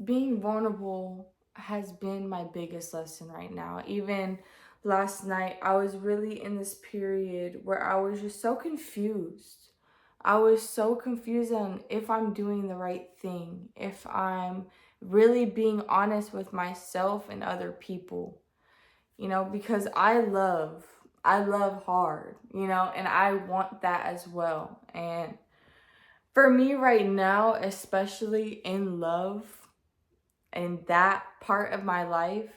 being vulnerable has been my biggest lesson right now. Even last night, I was really in this period where I was just so confused. I was so confused on if I'm doing the right thing, if I'm really being honest with myself and other people, because I love hard, and I want that as well. And for me right now, especially in love, in that part of my life,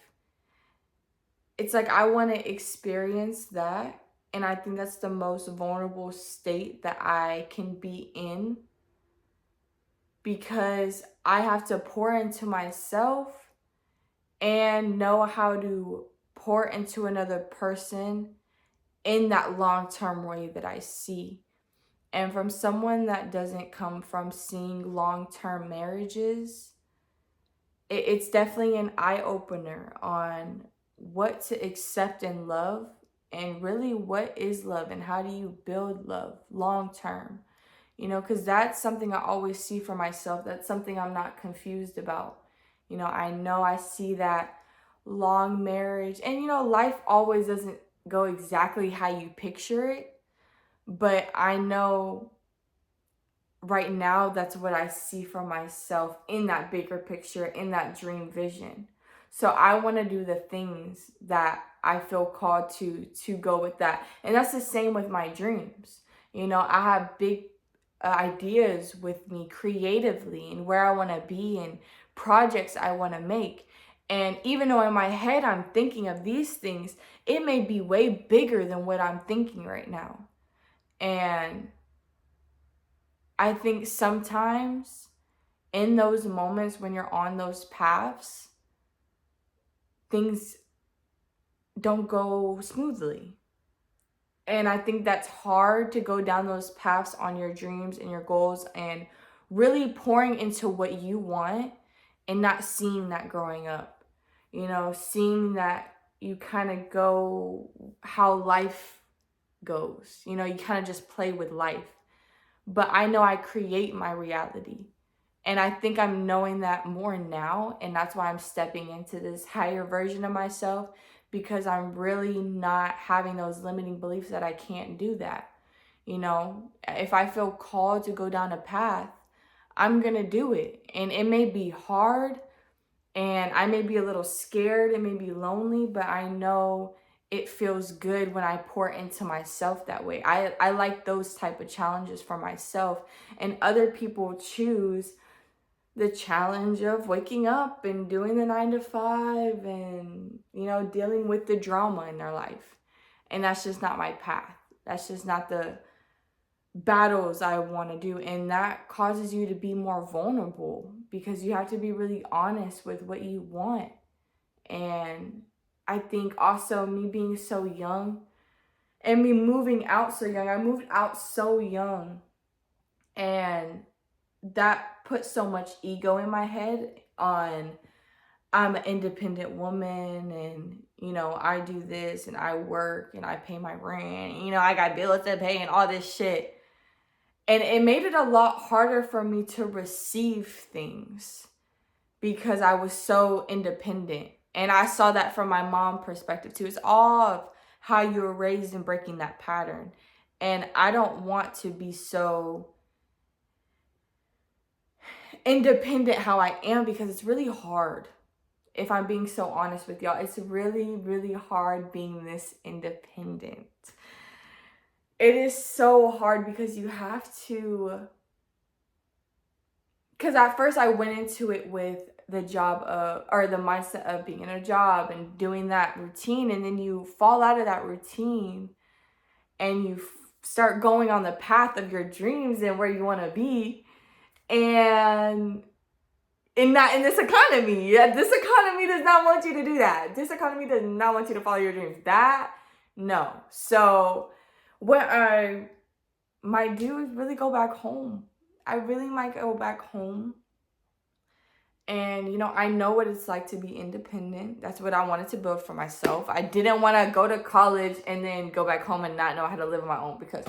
it's like I want to experience that. And I think that's the most vulnerable state that I can be in, because I have to pour into myself and know how to pour into another person in that long term way that I see. And from someone that doesn't come from seeing long term marriages, it's definitely an eye opener on what to accept in love, and really what is love and how do you build love long term. Because that's something I always see for myself. That's something I'm not confused about. I know I see that long marriage, and life always doesn't go exactly how you picture it, but I know right now that's what I see for myself in that bigger picture, in that dream vision. So I want to do the things that I feel called to go with that. And that's the same with my dreams. I have big ideas with me creatively and where I want to be and projects I want to make. And even though in my head I'm thinking of these things, it may be way bigger than what I'm thinking right now. And I think sometimes in those moments when you're on those paths, things don't go smoothly. And I think that's hard to go down those paths on your dreams and your goals and really pouring into what you want and not seeing that growing up. Seeing that you kind of go how life goes. You kind of just play with life. But I know I create my reality. And I think I'm knowing that more now. And that's why I'm stepping into this higher version of myself, because I'm really not having those limiting beliefs that I can't do that. If I feel called to go down a path, I'm going to do it. And it may be hard and I may be a little scared. It may be lonely, but I know it feels good when I pour into myself that way. I like those type of challenges for myself. And other people choose the challenge of waking up and doing the 9 to 5 and, dealing with the drama in their life. And that's just not my path. That's just not the battles I want to do. And that causes you to be more vulnerable because you have to be really honest with what you want. And I think also me being so young and me moving out so young, I moved out so young, and that put so much ego in my head on I'm an independent woman, and I do this and I work and I pay my rent, I got bills to pay and all this shit. And it made it a lot harder for me to receive things because I was so independent. And I saw that from my mom perspective too. It's all of how you were raised and breaking that pattern. And I don't want to be so independent how I am, because it's really hard. If I'm being so honest with y'all, it's really, really hard being this independent. It is so hard because you have to, because at first I went into it with the job of, or the mindset of being in a job and doing that routine, and then you fall out of that routine and you start going on the path of your dreams and where you want to be. And in this economy, this economy does not want you to do that. This economy does not want you to follow your dreams. No. So what I might do is really go back home. I really might go back home. And, I know what it's like to be independent. That's what I wanted to build for myself. I didn't want to go to college and then go back home and not know how to live on my own, because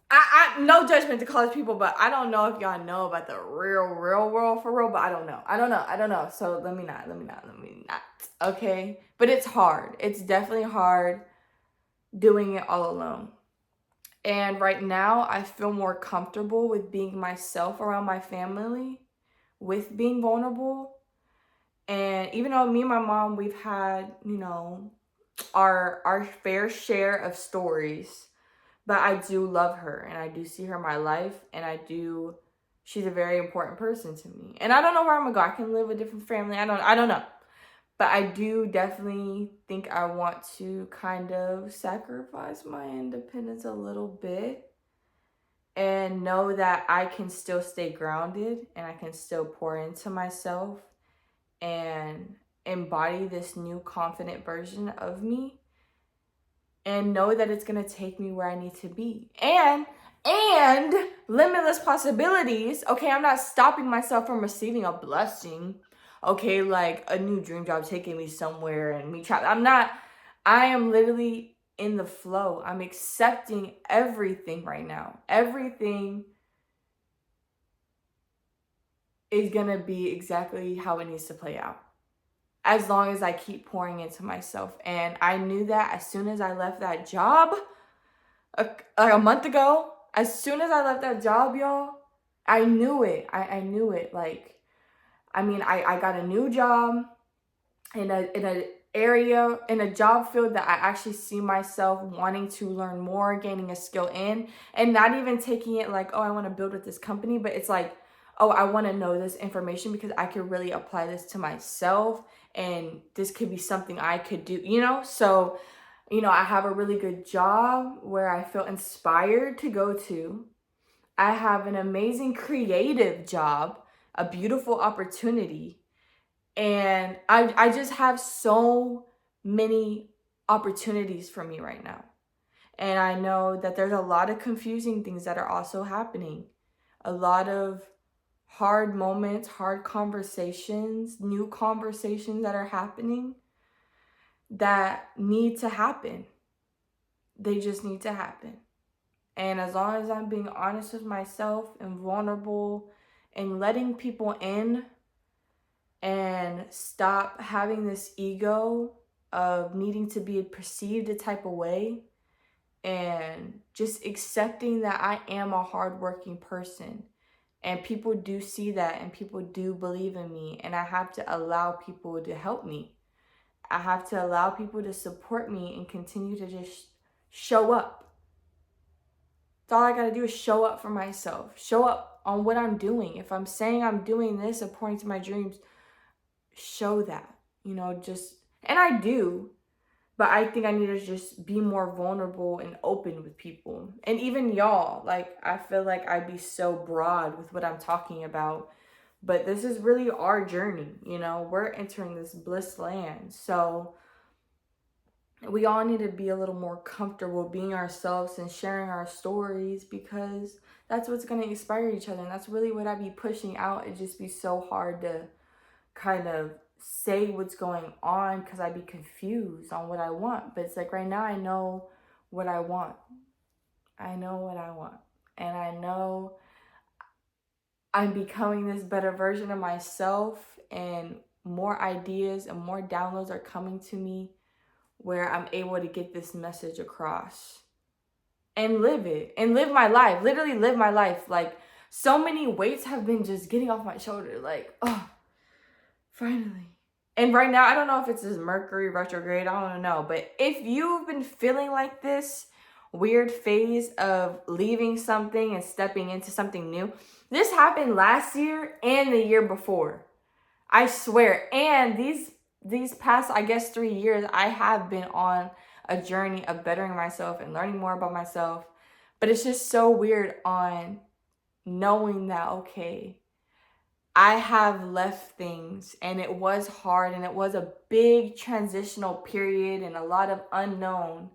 I no judgment to college people, but I don't know if y'all know about the real world for real, but I don't know. So let me not. Okay? But it's hard. It's definitely hard doing it all alone. And right now, I feel more comfortable with being myself around my family, with being vulnerable. And even though me and my mom, we've had, our fair share of stories, but I do love her and I do see her in my life, and she's a very important person to me. And I don't know where I'm gonna go. I can live with a different family. I don't know. But I do definitely think I want to kind of sacrifice my independence a little bit and know that I can still stay grounded and I can still pour into myself and embody this new confident version of me, and know that it's going to take me where I need to be. And limitless possibilities. Okay, I'm not stopping myself from receiving a blessing. Okay, like a new dream job taking me somewhere and me traveling. I am literally in the flow. I'm accepting everything right now. Everything is going to be exactly how it needs to play out, as long as I keep pouring into myself. And I knew that as soon as I left that job, a month ago, as soon as I left that job, y'all, I knew it. I knew it. Like, I mean, I got a new job in a job field that I actually see myself wanting to learn more, gaining a skill in, and not even taking it like, oh, I want to build with this company, but it's like, oh, I want to know this information because I could really apply this to myself, and this could be something I could do, So, I have a really good job where I feel inspired to go to. I have an amazing creative job, a beautiful opportunity, and I just have so many opportunities for me right now. And I know that there's a lot of confusing things that are also happening. A lot of hard moments, hard conversations, new conversations that are happening that need to happen. They just need to happen. And as long as I'm being honest with myself and vulnerable and letting people in and stop having this ego of needing to be perceived a type of way, and just accepting that I am a hardworking person and people do see that and people do believe in me, and I have to allow people to help me. I have to allow people to support me and continue to just show up. That's all I gotta do is show up for myself. Show up on what I'm doing. If I'm saying I'm doing this according to my dreams, show that. And I do, but I think I need to just be more vulnerable and open with people. And even y'all, like, I feel like I'd be so broad with what I'm talking about, but this is really our journey. We're entering this bliss land. So we all need to be a little more comfortable being ourselves and sharing our stories, because that's what's going to inspire each other. And that's really what I be pushing out. It just be so hard to kind of say what's going on because I'd be confused on what I want. But it's like right now I know what I want. I know what I want. And I know I'm becoming this better version of myself, and more ideas and more downloads are coming to me where I'm able to get this message across and live it and live my life, literally live my life. Like, so many weights have been just getting off my shoulder. Like, oh, finally. And right now, I don't know if it's this Mercury retrograde, I don't know. But if you've been feeling like this weird phase of leaving something and stepping into something new, this happened last year and the year before. I swear. And these past, I guess, 3 years, I have been on a journey of bettering myself and learning more about myself. But it's just so weird on knowing that, okay, I have left things and it was hard and it was a big transitional period and a lot of unknown,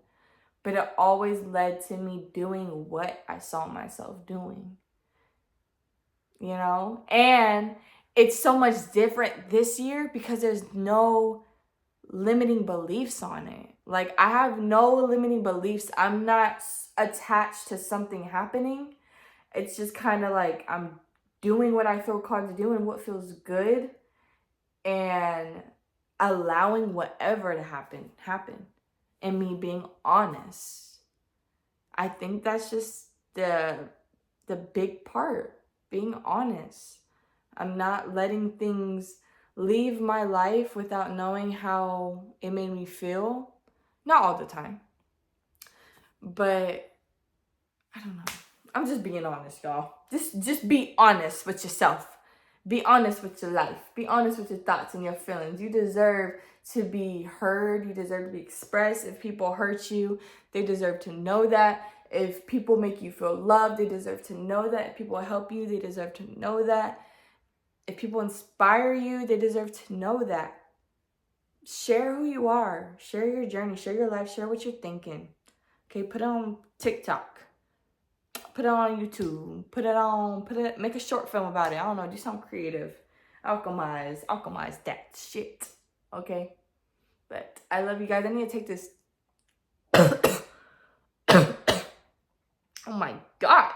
but it always led to me doing what I saw myself doing, And it's so much different this year because there's no limiting beliefs on it. Like, I have no limiting beliefs. I'm not attached to something happening. It's just kind of like I'm doing what I feel called to do and what feels good, and allowing whatever to happen, and me being honest. I think that's just the big part, being honest. I'm not letting things leave my life without knowing how it made me feel. Not all the time, but I don't know. I'm just being honest, y'all. Just be honest with yourself. Be honest with your life. Be honest with your thoughts and your feelings. You deserve to be heard. You deserve to be expressed. If people hurt you, they deserve to know that. If people make you feel loved, they deserve to know that. If people help you, they deserve to know that. If people inspire you, they deserve to know that. Share who you are. Share your journey. Share your life. Share what you're thinking. Okay, put it on TikTok. Put it on YouTube. Make a short film about it. I don't know, do something creative. Alchemize that shit. Okay? But I love you guys. I need to take this. Oh my God.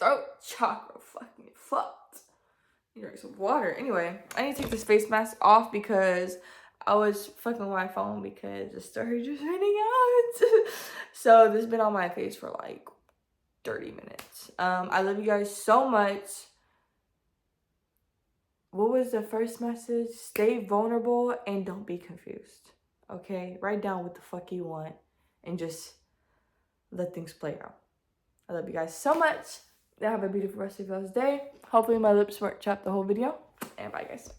Throat chakra fucking fucked. You drink some water. Anyway, I need to take this face mask off because I was fucking with my phone because the storage was running out. So this has been on my face for like 30 minutes. I love you guys so much. What was the first message? Stay vulnerable and don't be confused. Okay? Write down what the fuck you want and just let things play out. I love you guys so much. Have a beautiful rest of y'all's day. Hopefully my lips weren't chapped the whole video. And bye, guys.